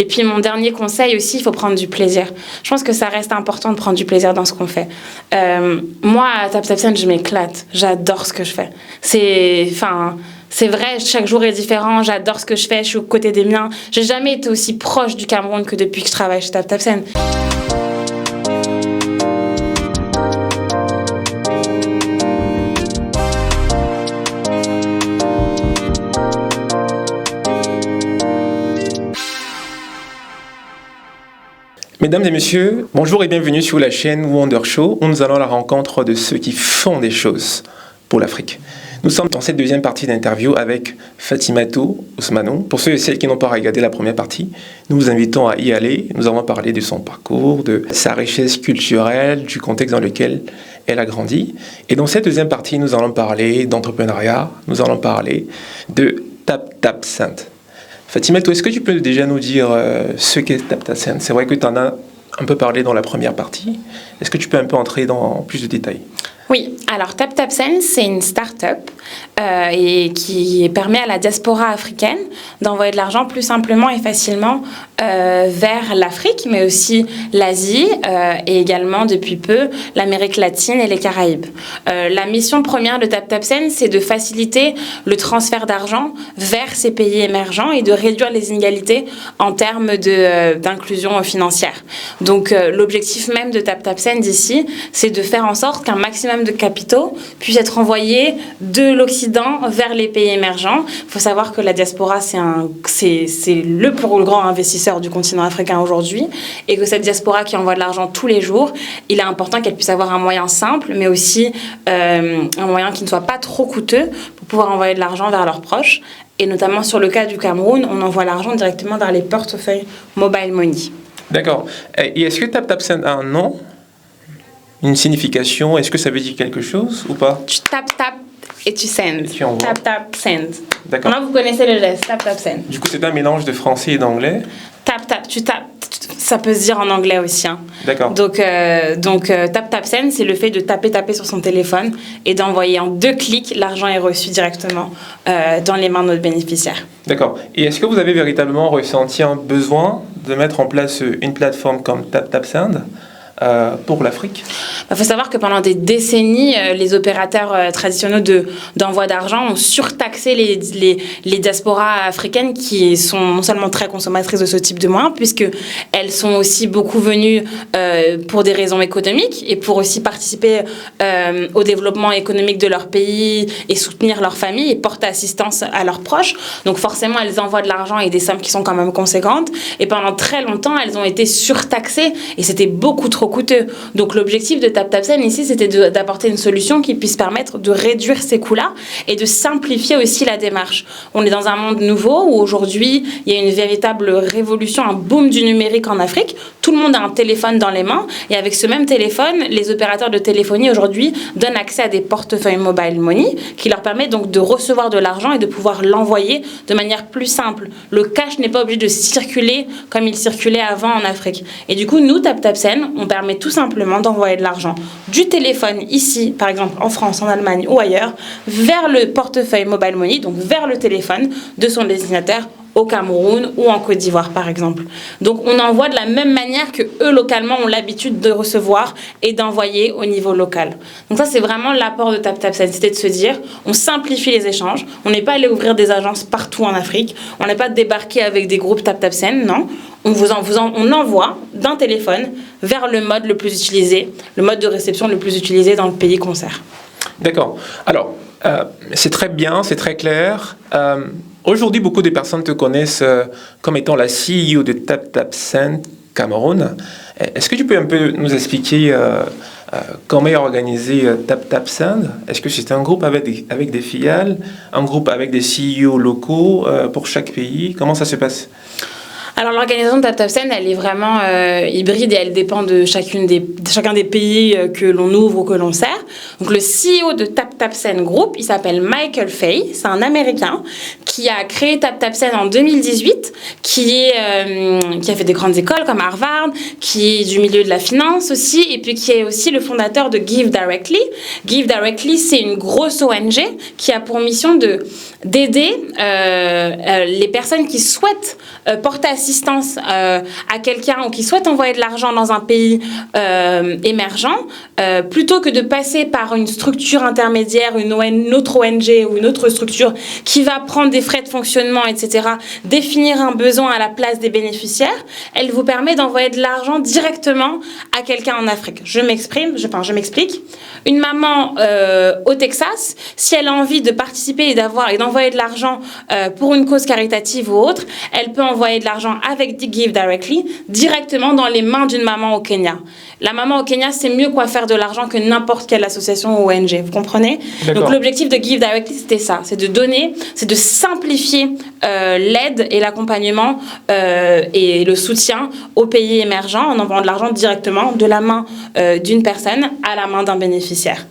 Et puis mon dernier conseil aussi, il faut prendre du plaisir. Je pense que ça reste important de prendre du plaisir dans ce qu'on fait. Moi, à TapTapSend, je m'éclate. J'adore ce que je fais. C'est vrai, chaque jour est différent, j'adore ce que je fais, je suis aux côtés des miens. J'ai jamais été aussi proche du Cameroun que depuis que je travaille chez TapTapSend. Mesdames et messieurs, bonjour et bienvenue sur la chaîne Wonder Show, où nous allons à la rencontre de ceux qui font des choses pour l'Afrique. Nous sommes dans cette deuxième partie d'interview avec Fatimatou Ousmanou. Pour ceux et celles qui n'ont pas regardé la première partie, nous vous invitons à y aller. Nous avons parlé de son parcours, de sa richesse culturelle, du contexte dans lequel elle a grandi. Et dans cette deuxième partie, nous allons parler d'entrepreneuriat, nous allons parler de TapTapSend. Fatimatou, est-ce que tu peux déjà nous dire ce qu'est TapTapSend? C'est vrai que tu en as un peu parlé dans la première partie. Est-ce que tu peux un peu entrer dans plus de détails? Oui, alors TapTapSend, c'est une start-up et qui permet à la diaspora africaine d'envoyer de l'argent plus simplement et facilement vers l'Afrique, mais aussi l'Asie et également depuis peu l'Amérique latine et les Caraïbes. La mission première de TapTapSend, c'est de faciliter le transfert d'argent vers ces pays émergents et de réduire les inégalités en termes d'inclusion financière. Donc l'objectif même de TapTapSend ici, c'est de faire en sorte qu'un maximum de capitaux puissent être envoyés de l'Occident vers les pays émergents. Il faut savoir que la diaspora, c'est le plus grand investisseur du continent africain aujourd'hui et que cette diaspora qui envoie de l'argent tous les jours, il est important qu'elle puisse avoir un moyen simple, mais aussi un moyen qui ne soit pas trop coûteux pour pouvoir envoyer de l'argent vers leurs proches. Et notamment sur le cas du Cameroun, on envoie l'argent directement vers les portefeuilles mobile money. D'accord. Et est-ce que TapTapSend a un nom? Une signification? Est-ce que ça veut dire quelque chose ou pas? Tu tapes et tu send. TapTapSend. D'accord. Maintenant, vous connaissez le geste, TapTapSend. Du coup, c'est un mélange de français et d'anglais? Tu tapes. Ça peut se dire en anglais aussi. Hein. D'accord. Donc TapTapSend, c'est le fait de taper sur son téléphone et d'envoyer en 2 clics, l'argent est reçu directement dans les mains de notre bénéficiaire. D'accord. Et est-ce que vous avez véritablement ressenti un besoin de mettre en place une plateforme comme TapTapSend pour l'Afrique? Il faut savoir que pendant des décennies, les opérateurs traditionnels d'envoi d'argent ont surtaxé les diasporas africaines qui sont non seulement très consommatrices de ce type de moyens, puisqu'elles sont aussi beaucoup venues pour des raisons économiques et pour aussi participer au développement économique de leur pays et soutenir leur famille et porter assistance à leurs proches. Donc forcément, elles envoient de l'argent et des sommes qui sont quand même conséquentes. Et pendant très longtemps, elles ont été surtaxées et c'était beaucoup trop coûteux. Donc l'objectif de TapTapSend ici, c'était d'apporter une solution qui puisse permettre de réduire ces coûts-là et de simplifier aussi la démarche. On est dans un monde nouveau où aujourd'hui, il y a une véritable révolution, un boom du numérique en Afrique. Tout le monde a un téléphone dans les mains et avec ce même téléphone, les opérateurs de téléphonie aujourd'hui donnent accès à des portefeuilles mobile money qui leur permettent donc de recevoir de l'argent et de pouvoir l'envoyer de manière plus simple. Le cash n'est pas obligé de circuler comme il circulait avant en Afrique. Et du coup, nous, TapTapSend, on permet tout simplement d'envoyer de l'argent du téléphone ici, par exemple en France, en Allemagne ou ailleurs, vers le portefeuille mobile money, donc vers le téléphone de son destinataire au Cameroun ou en Côte d'Ivoire, par exemple. Donc, on envoie de la même manière que eux, localement, ont l'habitude de recevoir et d'envoyer au niveau local. Donc ça, c'est vraiment l'apport de TapTapSend. C'était de se dire, on simplifie les échanges. On n'est pas allé ouvrir des agences partout en Afrique. On n'est pas débarqué avec des groupes TapTapSend, non. On envoie d'un téléphone vers le mode le plus utilisé, le mode de réception le plus utilisé dans le pays concert. D'accord. Alors, c'est très bien, c'est très clair. Aujourd'hui, beaucoup de personnes te connaissent comme étant la CEO de TapTapSend Cameroun. Est-ce que tu peux un peu nous expliquer comment est organisé TapTapSend? Est-ce que c'est un groupe avec des filiales, un groupe avec des CEO locaux pour chaque pays? Comment ça se passe? Alors l'organisation de TapTapSend, elle est vraiment hybride et elle dépend de chacun des pays que l'on ouvre ou que l'on sert. Donc le CEO de TapTapSend Group, il s'appelle Michael Fay, c'est un Américain qui a créé TapTapSend en 2018, qui a fait des grandes écoles comme Harvard, qui est du milieu de la finance aussi, et puis qui est aussi le fondateur de Give Directly. Give Directly, c'est une grosse ONG qui a pour mission d'aider les personnes qui souhaitent porter assistance à quelqu'un ou qui souhaite envoyer de l'argent dans un pays émergent, plutôt que de passer par une structure intermédiaire, une autre ONG ou une autre structure qui va prendre des frais de fonctionnement, etc., définir un besoin à la place des bénéficiaires, elle vous permet d'envoyer de l'argent directement à quelqu'un en Afrique. Je m'explique. Une maman au Texas, si elle a envie de participer et d'envoyer de l'argent pour une cause caritative ou autre, elle peut envoyer de l'argent avec Give Directly directement dans les mains d'une maman au Kenya. La maman au Kenya sait mieux quoi faire de l'argent que n'importe quelle association ou ONG, vous comprenez? Donc l'objectif de Give Directly, c'était ça, c'est de simplifier l'aide et l'accompagnement et le soutien aux pays émergents en envoyant de l'argent directement de la main d'une personne à la main d'un bénéficiaire.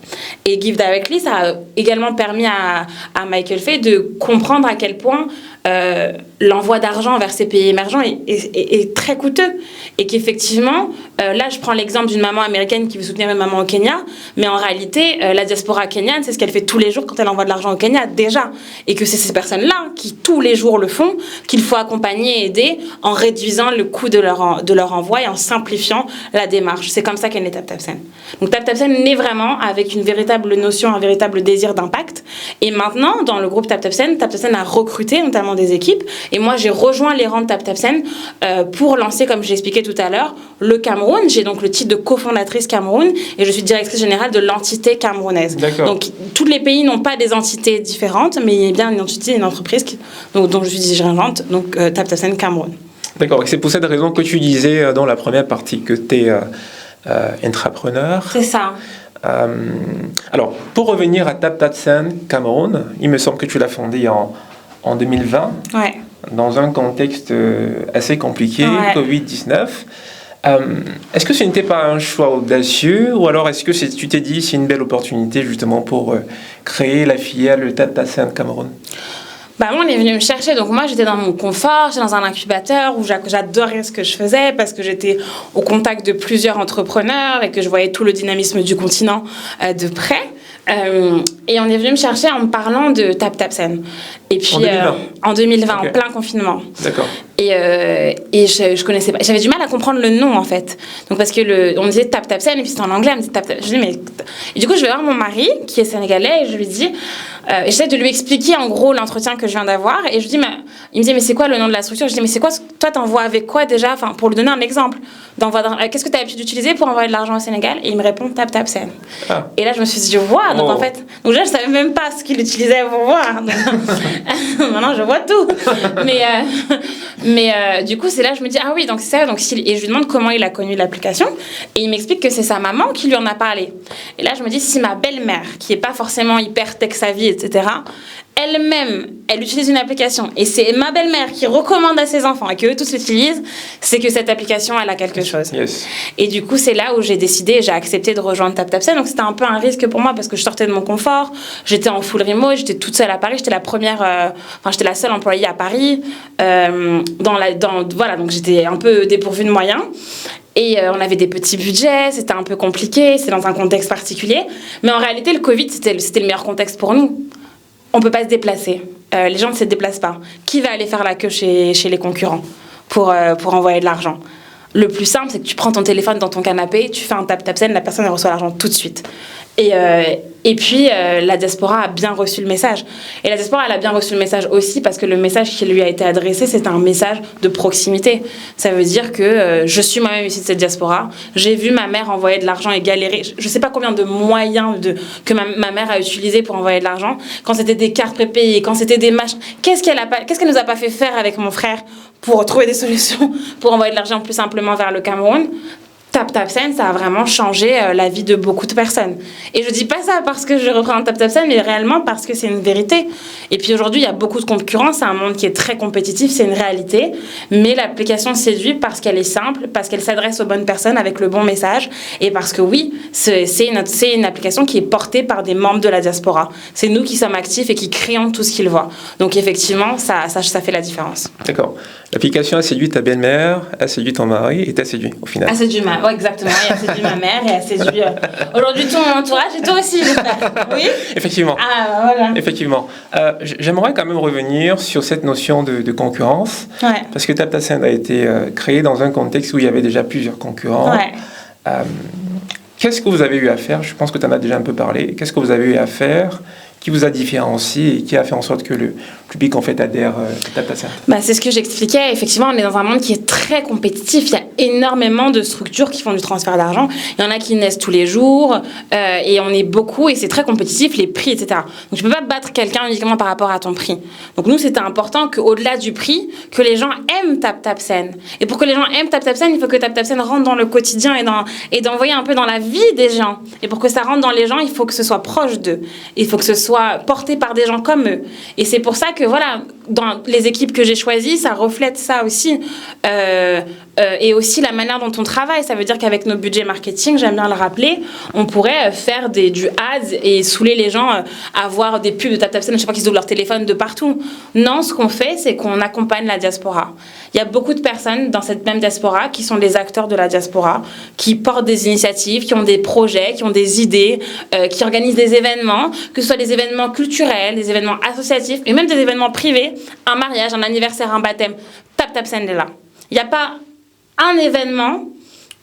Et Give Directly, ça a également permis à Michael Fay de comprendre à quel point l'envoi d'argent vers ces pays émergents est très coûteux. Et qu'effectivement, là, je prends l'exemple d'une maman américaine qui veut soutenir une maman au Kenya, mais en réalité, la diaspora kenyane, c'est ce qu'elle fait tous les jours quand elle envoie de l'argent au Kenya, déjà. Et que c'est ces personnes-là qui, tous les jours, le font, qu'il faut accompagner et aider en réduisant le coût de leur envoi et en simplifiant la démarche. C'est comme ça qu'est né TapTapSend. Donc TapTapSend naît vraiment avec une véritable notion, un véritable désir d'impact. Et maintenant, dans le groupe TapTapSend a recruté notamment des équipes. Et moi, j'ai rejoint les rangs de TapTapSend pour lancer, comme je l'expliquais tout à l'heure, le Cameroun. J'ai donc le titre de cofondatrice Cameroun et je suis directrice générale de l'entité camerounaise. D'accord. Donc, tous les pays n'ont pas des entités différentes, mais il y a bien une entité, une entreprise dont je suis dirigeante, donc TapTapSend Cameroun. D'accord, et c'est pour cette raison que tu disais dans la première partie que tu es intrapreneur. C'est ça. Alors, pour revenir à TapTapSend Cameroun, il me semble que tu l'as fondé en 2020, Ouais. dans un contexte assez compliqué, Ouais. Covid-19. Est-ce que ce n'était pas un choix audacieux ou alors est-ce que tu t'es dit c'est une belle opportunité justement pour créer la filiale TapTapSend Cameroun? Bah, moi, on est venu me chercher. Donc, moi, j'étais dans mon confort, j'étais dans un incubateur où j'adorais ce que je faisais parce que j'étais au contact de plusieurs entrepreneurs et que je voyais tout le dynamisme du continent de près. Et on est venu me chercher en me parlant de TapTapSend. Et puis, en 2020, okay. En plein confinement. D'accord. Et je connaissais pas. J'avais du mal à comprendre le nom, en fait. Donc, parce que on me disait TapTapSend, et puis c'était en anglais, on me disait TapTapSend. Je dis, mais... Et du coup, je vais voir mon mari, qui est sénégalais, et je lui dis... et j'essaie de lui expliquer, en gros, l'entretien que je viens d'avoir. Et je lui dis, il me dit, mais c'est quoi le nom de la structure? Je dis, mais c'est quoi... Toi, t'envoies avec quoi, déjà? Enfin, pour lui donner un exemple. Qu'est-ce que tu as l'habitude d'utiliser pour envoyer de l'argent au Sénégal? Et il me répond TapTapSend. Ah. Et là, je me suis dit, waouh! Donc, en fait... Donc, là, je savais même pas ce qu'il utilisait pour voir. Maintenant, je vois tout. Mais du coup, c'est là que je me dis, ah oui, donc c'est ça. Et je lui demande comment il a connu l'application. Et il m'explique que c'est sa maman qui lui en a parlé. Et là, je me dis, si ma belle-mère, qui n'est pas forcément hyper tech-savvy, etc., elle-même, elle utilise une application et c'est ma belle-mère qui recommande à ses enfants et qu'eux tous l'utilisent, c'est que cette application, elle a quelque chose. Yes. Et du coup, c'est là où j'ai décidé, j'ai accepté de rejoindre TapTapSend. Donc, c'était un peu un risque pour moi parce que je sortais de mon confort. J'étais en full remote, j'étais toute seule à Paris. J'étais j'étais la seule employée à Paris. Voilà, donc j'étais un peu dépourvue de moyens. Et on avait des petits budgets, c'était un peu compliqué, c'est dans un contexte particulier. Mais en réalité, le Covid, c'était le meilleur contexte pour nous. On ne peut pas se déplacer. Les gens ne se déplacent pas. Qui va aller faire la queue chez les concurrents pour envoyer de l'argent? Le plus simple, c'est que tu prends ton téléphone dans ton canapé, tu fais un TapTapSend, la personne elle reçoit l'argent tout de suite. Et puis, la diaspora a bien reçu le message. Et la diaspora, elle a bien reçu le message aussi parce que le message qui lui a été adressé, c'est un message de proximité. Ça veut dire que je suis moi-même ici de cette diaspora. J'ai vu ma mère envoyer de l'argent et galérer. Je ne sais pas combien de moyens que ma mère a utilisé pour envoyer de l'argent. Quand c'était des cartes prépayées, quand c'était des machins. Qu'est-ce qu'elle nous a pas fait faire avec mon frère pour trouver des solutions pour envoyer de l'argent plus simplement vers le Cameroun? TapTapSend, ça a vraiment changé la vie de beaucoup de personnes. Et je dis pas ça parce que je reprends TapTapSend, mais réellement parce que c'est une vérité. Et puis aujourd'hui, il y a beaucoup de concurrence, c'est un monde qui est très compétitif, c'est une réalité. Mais l'application séduit parce qu'elle est simple, parce qu'elle s'adresse aux bonnes personnes avec le bon message, et parce que oui, c'est une application qui est portée par des membres de la diaspora. C'est nous qui sommes actifs et qui créons tout ce qu'ils voient. Donc effectivement, ça fait la différence. D'accord. L'application a séduit ta belle-mère, a séduit ton mari et t'a séduit au final. A séduit Ouais, exactement. Il a séduit ma mère et a séduit aujourd'hui tout mon entourage et toi aussi, j'espère. Oui. Effectivement. Ah, voilà. Effectivement. J'aimerais quand même revenir sur cette notion de concurrence. Ouais. Parce que TapTapSend a été créé dans un contexte où il y avait déjà plusieurs concurrents. Ouais. Qu'est-ce que vous avez eu à faire? Je pense que tu en as déjà un peu parlé. Qu'est-ce que vous avez eu à faire qui vous a différencié et qui a fait en sorte que le public en fait adhère à TapTapSend? C'est ce que j'expliquais. Effectivement, on est dans un monde qui est très compétitif. Il y a énormément de structures qui font du transfert d'argent. Il y en a qui naissent tous les jours et on est beaucoup et c'est très compétitif, les prix, etc. Donc, tu peux pas battre quelqu'un uniquement par rapport à ton prix. Donc, nous, c'était important qu'au-delà du prix, que les gens aiment TapTapSend. Et pour que les gens aiment TapTapSend, il faut que TapTapSend rentre dans le quotidien et d'envoyer un peu dans la vie des gens. Et pour que ça rentre dans les gens, il faut que ce soit proche d'eux. Il faut que ce soit porté par des gens comme eux. Et c'est pour ça que, voilà, dans les équipes que j'ai choisies, ça reflète ça aussi. Et aussi la manière dont on travaille. Ça veut dire qu'avec nos budgets marketing, j'aime bien le rappeler, on pourrait faire du ads et saouler les gens à voir des pubs de TapTapSend à chaque fois qu'ils ouvrent leur téléphone de partout. Non, ce qu'on fait, c'est qu'on accompagne la diaspora. Il y a beaucoup de personnes dans cette même diaspora qui sont des acteurs de la diaspora, qui portent des initiatives, qui ont des projets, qui ont des idées, qui organisent des événements, que ce soit des événements culturels, des événements associatifs et même des événements privés, un mariage, un anniversaire, un baptême. TapTapSend est là. Il n'y a pas un événement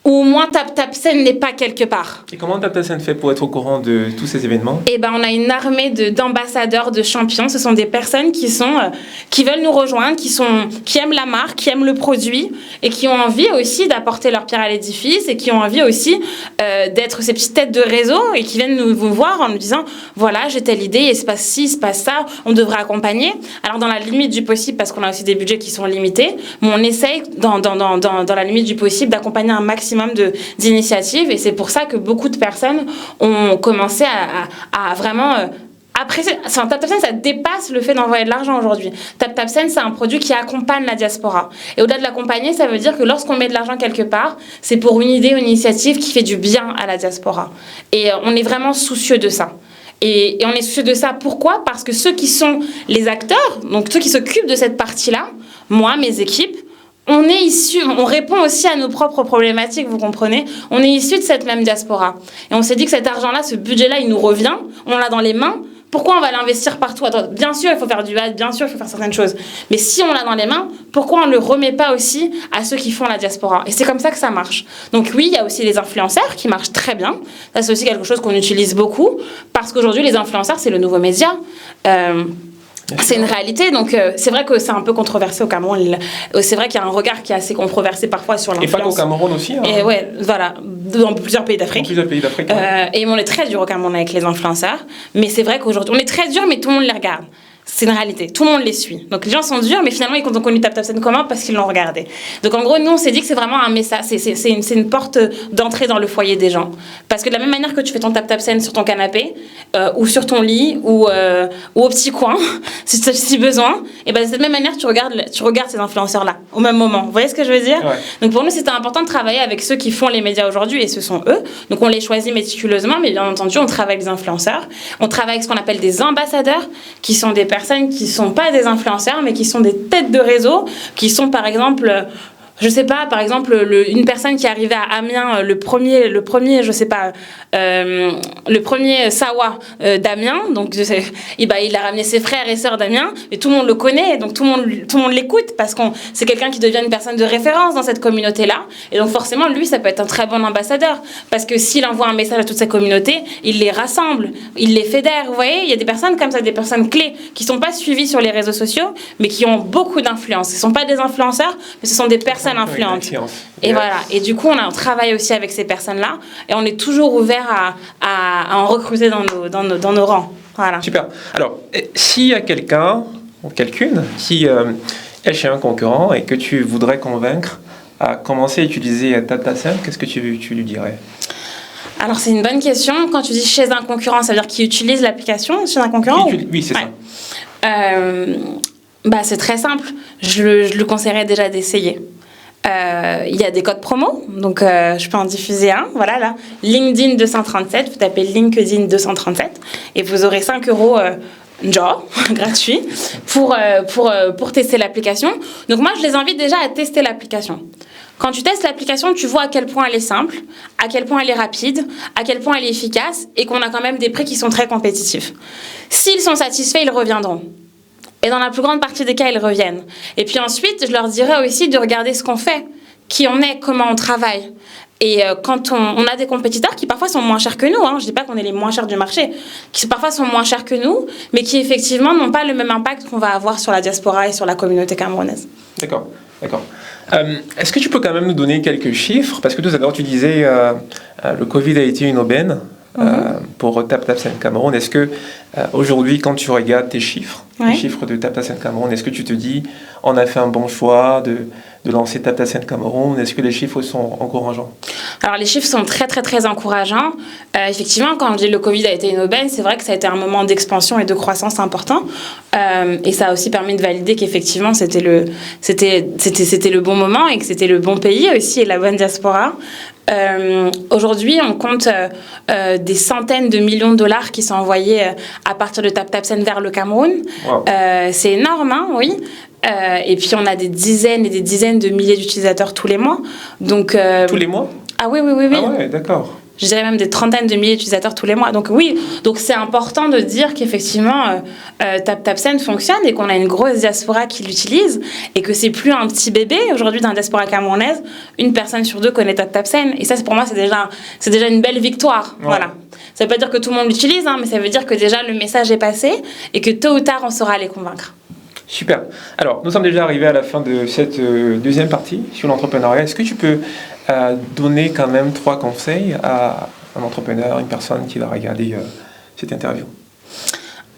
où au moins TapTapSend n'est pas quelque part. Et comment TapTapSend fait pour être au courant de tous ces événements? On a une armée d'ambassadeurs, de champions. Ce sont des personnes qui veulent nous rejoindre, qui aiment la marque, qui aiment le produit et qui ont envie aussi d'apporter leur pierre à l'édifice et qui ont envie aussi d'être ces petites têtes de réseau et qui viennent nous voir en nous disant voilà, j'ai telle idée, il se passe ci, il se passe ça, on devrait accompagner. Alors dans la limite du possible, parce qu'on a aussi des budgets qui sont limités, mais on essaye dans la limite du possible d'accompagner un maximum d'initiatives et c'est pour ça que beaucoup de personnes ont commencé à vraiment apprécier. TapTapSend, ça dépasse le fait d'envoyer de l'argent aujourd'hui. TapTapSend, c'est un produit qui accompagne la diaspora. Et au-delà de l'accompagner, ça veut dire que lorsqu'on met de l'argent quelque part, c'est pour une idée, une initiative qui fait du bien à la diaspora. Et on est vraiment soucieux de ça. Et on est soucieux de ça. Pourquoi? Parce que ceux qui sont les acteurs, donc ceux qui s'occupent de cette partie-là, moi, mes équipes, on répond aussi à nos propres problématiques, vous comprenez? On est issus de cette même diaspora. Et on s'est dit que cet argent-là, ce budget-là, il nous revient, on l'a dans les mains. Pourquoi on va l'investir partout? Attends, bien sûr, il faut faire du ad, bien sûr, il faut faire certaines choses. Mais si on l'a dans les mains, pourquoi on ne le remet pas aussi à ceux qui font la diaspora? Et c'est comme ça que ça marche. Donc oui, il y a aussi les influenceurs qui marchent très bien. Ça, c'est aussi quelque chose qu'on utilise beaucoup. Parce qu'aujourd'hui, les influenceurs, c'est le nouveau média. C'est une réalité, donc c'est vrai que c'est un peu controversé au Cameroun. C'est vrai qu'il y a un regard qui est assez controversé parfois sur l'influence. Et pas qu'au Cameroun aussi. Hein. Et ouais, voilà, dans plusieurs pays d'Afrique. Dans plusieurs pays d'Afrique. Ouais. Et on est très dur au Cameroun avec les influenceurs, mais c'est vrai qu'aujourd'hui, on est très dur, mais tout le monde les regarde. C'est une réalité, tout le monde les suit. Donc les gens sont durs, mais finalement ils ont connu TapTapSend comment? Parce qu'ils l'ont regardé. Donc en gros, nous on s'est dit que c'est vraiment un message, c'est une porte d'entrée dans le foyer des gens. Parce que de la même manière que tu fais ton TapTapSend sur ton canapé, ou sur ton lit, ou au petit coin, si besoin, et ben de cette même manière tu regardes ces influenceurs-là au même moment. Vous voyez ce que je veux dire? Ouais. Donc pour nous c'était important de travailler avec ceux qui font les médias aujourd'hui, et ce sont eux. Donc on les choisit méticuleusement, mais bien entendu on travaille avec les influenceurs. On travaille avec ce qu'on appelle des ambassadeurs, qui sont des personnes qui ne sont pas des influenceurs, mais qui sont des têtes de réseau, qui sont par exemple... Je sais pas, par exemple, une personne qui est arrivée à Amiens, le premier, je sais pas, le premier Sawa d'Amiens, donc il a ramené ses frères et sœurs d'Amiens, et tout le monde le connaît, donc tout le monde l'écoute, parce que c'est quelqu'un qui devient une personne de référence dans cette communauté-là, et donc forcément, lui, ça peut être un très bon ambassadeur, parce que s'il envoie un message à toute sa communauté, il les rassemble, il les fédère, vous voyez, il y a des personnes comme ça, des personnes clés, qui sont pas suivies sur les réseaux sociaux, mais qui ont beaucoup d'influence. Ce sont pas des influenceurs, mais ce sont des personnes influentes. Et voilà. Et du coup, on travaille aussi avec ces personnes-là et on est toujours ouvert à en recruter dans nos rangs. Voilà. Super. Alors, s'il y a quelqu'un ou quelqu'une qui est chez un concurrent et que tu voudrais convaincre à commencer à utiliser TapTapSend, qu'est-ce que tu lui dirais? Alors, c'est une bonne question. Quand tu dis chez un concurrent, ça veut dire qu'il utilise l'application chez un concurrent? Oui, c'est ça. C'est très simple. Je le conseillerais déjà d'essayer. Il y a des codes promo, donc je peux en diffuser un. Voilà, là, LinkedIn 237, vous tapez LinkedIn 237 et vous aurez 5 € gratuit pour tester l'application. Donc moi, je les invite déjà à tester l'application. Quand tu testes l'application, tu vois à quel point elle est simple, à quel point elle est rapide, à quel point elle est efficace et qu'on a quand même des prix qui sont très compétitifs. S'ils sont satisfaits, ils reviendront. Et dans la plus grande partie des cas, ils reviennent. Et puis ensuite, je leur dirais aussi de regarder ce qu'on fait, qui on est, comment on travaille. Et quand on a des compétiteurs qui parfois sont moins chers que nous, je ne dis pas qu'on est les moins chers du marché, qui parfois sont moins chers que nous, mais qui effectivement n'ont pas le même impact qu'on va avoir sur la diaspora et sur la communauté camerounaise. D'accord. Est-ce que tu peux quand même nous donner quelques chiffres? Parce que tout à l'heure, tu disais le Covid a été une aubaine pour TapTapSend Cameroun. Est-ce que aujourd'hui, quand tu regardes tes chiffres, les chiffres de TapTapSend Cameroun, est-ce que tu te dis on a fait un bon choix de lancer TapTapSend Cameroun? Est-ce que les chiffres sont encourageants? Alors les chiffres sont très très très encourageants. Effectivement, quand je dis le Covid a été une aubaine, c'est vrai que ça a été un moment d'expansion et de croissance important. Et ça a aussi permis de valider qu'effectivement c'était le bon moment et que c'était le bon pays aussi et la bonne diaspora. Aujourd'hui, on compte des centaines de millions de dollars qui sont envoyés à partir de TapTapSend vers le Cameroun. Wow. C'est énorme, oui. Et puis on a des dizaines et des dizaines de milliers d'utilisateurs tous les mois. Donc, tous les mois? Ah oui. Ah ouais, d'accord. Je dirais même des trentaines de milliers d'utilisateurs tous les mois. Donc oui, donc c'est important de dire qu'effectivement TapTapSend fonctionne et qu'on a une grosse diaspora qui l'utilise et que c'est plus un petit bébé. Aujourd'hui, dans la diaspora camerounaise, une personne sur deux connaît TapTapSend. Et ça, pour moi, c'est déjà une belle victoire. Ouais. Voilà. Ça ne veut pas dire que tout le monde l'utilise, mais ça veut dire que déjà le message est passé et que tôt ou tard, on saura les convaincre. Super. Alors, nous sommes déjà arrivés à la fin de cette deuxième partie sur l'entrepreneuriat. Est-ce que tu peux donner quand même 3 conseils à un entrepreneur, une personne qui va regarder cette interview?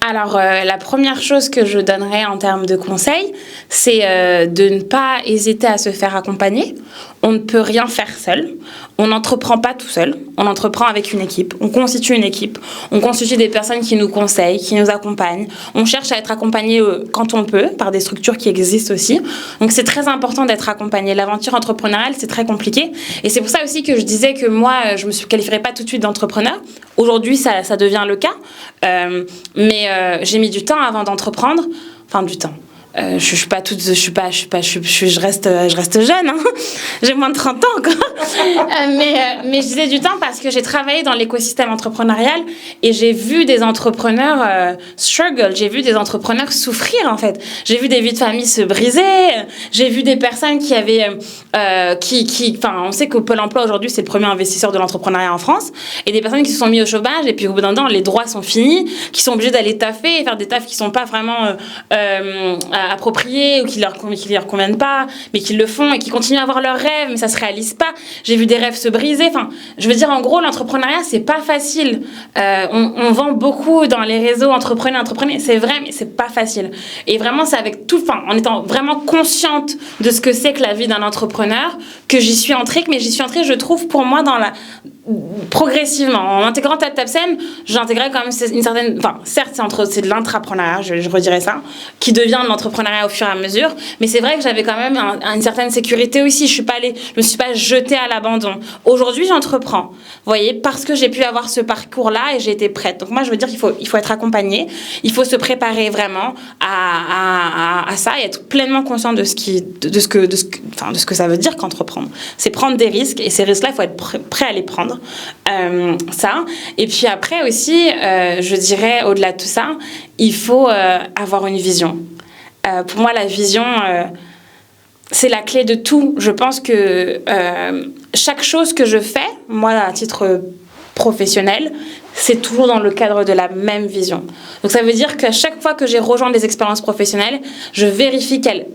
Alors, la première chose que je donnerais en termes de conseils, c'est de ne pas hésiter à se faire accompagner. On ne peut rien faire seul. On n'entreprend pas tout seul. On entreprend avec une équipe. On constitue une équipe. On constitue des personnes qui nous conseillent, qui nous accompagnent. On cherche à être accompagné quand on peut, par des structures qui existent aussi. Donc, c'est très important d'être accompagné. L'aventure entrepreneuriale, c'est très compliqué. Et c'est pour ça aussi que je disais que moi, je ne me qualifierais pas tout de suite d'entrepreneur. Aujourd'hui, ça devient le cas. Mais j'ai mis du temps avant d'entreprendre. Enfin, du temps. Je reste jeune, j'ai moins de 30 ans, quoi. Mais je disais du temps parce que j'ai travaillé dans l'écosystème entrepreneurial et j'ai vu des entrepreneurs struggle, j'ai vu des entrepreneurs souffrir, en fait. J'ai vu des vies de famille se briser, j'ai vu des personnes qui avaient, on sait que Pôle emploi aujourd'hui c'est le premier investisseur de l'entrepreneuriat en France, et des personnes qui se sont mis au chômage et puis au bout d'un temps les droits sont finis, qui sont obligés d'aller taffer et faire des tafs qui sont pas vraiment appropriés ou qui leur conviennent pas, mais qui le font et qui continuent à avoir leurs rêves, mais ça se réalise pas. J'ai vu des rêves se briser. Enfin, je veux dire, en gros, l'entrepreneuriat, c'est pas facile. On vend beaucoup dans les réseaux entrepreneurs, c'est vrai, mais c'est pas facile. Et vraiment, c'est avec tout, en étant vraiment consciente de ce que c'est que la vie d'un entrepreneur, que j'y suis entrée, je trouve, pour moi, progressivement. En intégrant TapTapSend, j'intégrais quand même une certaine... certes, c'est de l'intrapreneuriat, je redirais ça, qui devient de l'entrepreneuriat au fur et à mesure, mais c'est vrai que j'avais quand même une certaine sécurité aussi. Je me suis pas jetée à l'abandon. Aujourd'hui, j'entreprends, vous voyez, parce que j'ai pu avoir ce parcours-là et j'ai été prête. Donc moi, je veux dire qu'il faut être accompagné, il faut se préparer vraiment à ça et être pleinement conscient de ce que ça veut dire qu'entreprendre. C'est prendre des risques, et ces risques-là, il faut être prêt à les prendre. Ça. Et puis après aussi, je dirais, au-delà de tout ça, il faut avoir une vision. Pour moi, la vision, c'est la clé de tout. Je pense que chaque chose que je fais, moi, à titre professionnel, c'est toujours dans le cadre de la même vision. Donc ça veut dire qu'à chaque fois que j'ai rejoint des expériences professionnelles, je vérifie qu'elles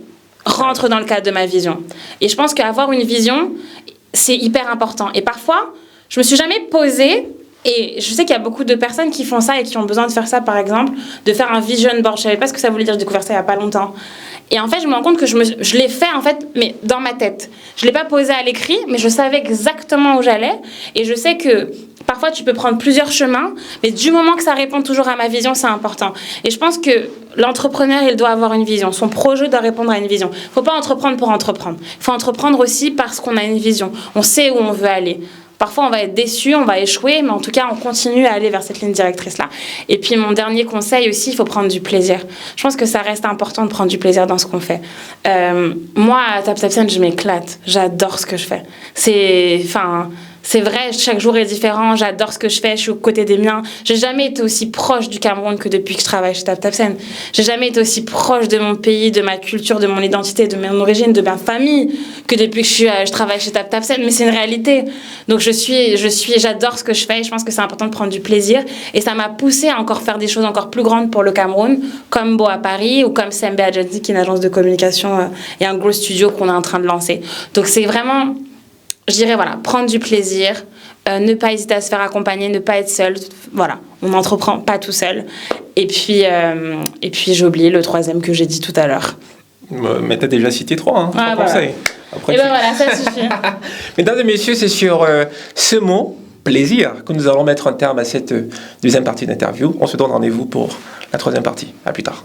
rentrent dans le cadre de ma vision. Et je pense qu'avoir une vision, c'est hyper important. Et parfois, je me suis jamais posée, et je sais qu'il y a beaucoup de personnes qui font ça et qui ont besoin de faire ça, par exemple, de faire un vision board. Je savais pas ce que ça voulait dire, j'ai découvert ça il y a pas longtemps. Et en fait, je me rends compte que je l'ai fait, en fait, mais dans ma tête. Je l'ai pas posé à l'écrit, mais je savais exactement où j'allais. Et je sais que parfois, tu peux prendre plusieurs chemins, mais du moment que ça répond toujours à ma vision, c'est important. Et je pense que l'entrepreneur, il doit avoir une vision. Son projet doit répondre à une vision. Il faut pas entreprendre pour entreprendre. Il faut entreprendre aussi parce qu'on a une vision. On sait où on veut aller. Parfois, on va être déçu, on va échouer, mais en tout cas, on continue à aller vers cette ligne directrice-là. Et puis, mon dernier conseil aussi, il faut prendre du plaisir. Je pense que ça reste important de prendre du plaisir dans ce qu'on fait. Moi, à Tap Tap Scène, je m'éclate. J'adore ce que je fais. C'est vrai, chaque jour est différent, j'adore ce que je fais, je suis aux côtés des miens. J'ai jamais été aussi proche du Cameroun que depuis que je travaille chez Tap Tap Scène. J'ai jamais été aussi proche de mon pays, de ma culture, de mon identité, de mon origine, de ma famille que depuis que je travaille chez Tap Tap Scène. Mais c'est une réalité. Donc j'adore ce que je fais et je pense que c'est important de prendre du plaisir. Et ça m'a poussée à encore faire des choses encore plus grandes pour le Cameroun, comme Beau à Paris ou comme Sembe Agency, qui est une agence de communication et un gros studio qu'on est en train de lancer. Donc c'est vraiment... Je dirais, voilà, prendre du plaisir, ne pas hésiter à se faire accompagner, ne pas être seul. Voilà, on n'entreprend pas tout seul. Et puis j'ai oublié le troisième que j'ai dit tout à l'heure. Mais tu as déjà cité trois conseils. Après, et ben voilà, ça suffit. Mesdames et messieurs, c'est sur ce mot, plaisir, que nous allons mettre un terme à cette deuxième partie d'interview. On se donne rendez-vous pour la troisième partie. À plus tard.